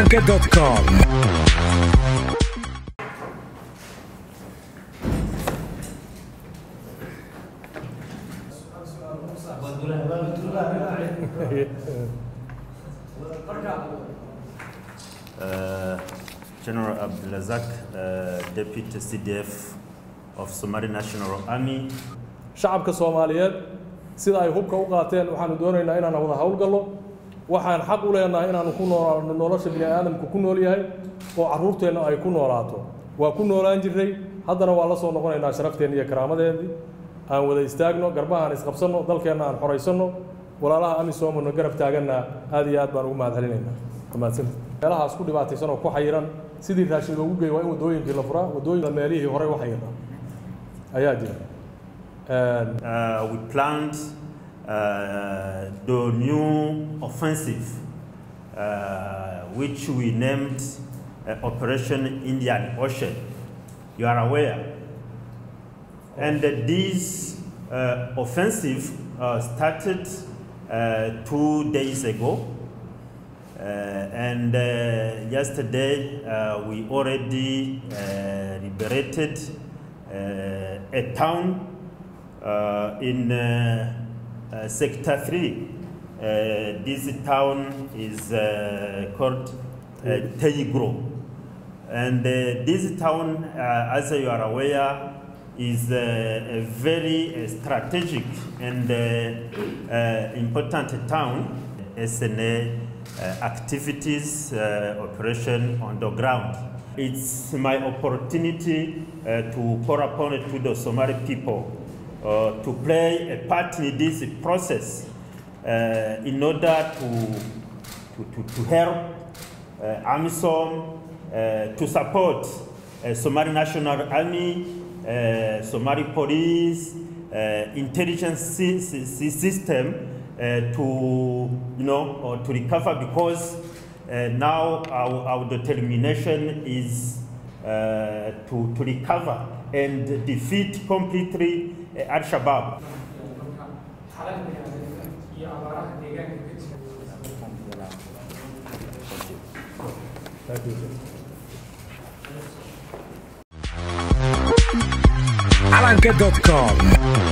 calanka.com. General Abdulrazak, Deputy CDF of Somali National Army. shacabka Soomaaliyeed sida ay hubka u qaateen waxaan doonaynaa inaan wada hawl galno waxaan xaq u leenahay inaan ku noolaano nolosha bini'aadamku ku nool yahay oo caruurteena ay ku noolaato waa ku noolaan jiray haddana waa la soo noqonaynaa sharafteena iyo karaamadeena aan wada istaagno garbahan isqabsano dalkeena aan xoreysano walaalaha amisom oo garab taagana aad iyo aad baan ugu mahadcelinaynaa mahadsan meelahaas ku dhibaataysan oo ku xayiran sidii raashin loogu geeyo waa in wadooyinkii la furaa wadooyinka meelihii hore u xayiran ayaa jira. We planned the new offensive, which we named Operation Indian Ocean. You are aware. And this offensive started 2 days ago. And yesterday we already liberated a town in Sector 3. This town is called Teyigro. And this town, as you are aware, is a very strategic and important town. SNA activities, operation on the ground. It's my opportunity to call upon to the Somali people to play a part in this process in order to help AMISOM to support Somali National Army, Somali Police, intelligence system to to recover, because now our determination is to recover and defeat completely Al-Shabaab. Thank you. calanka.com.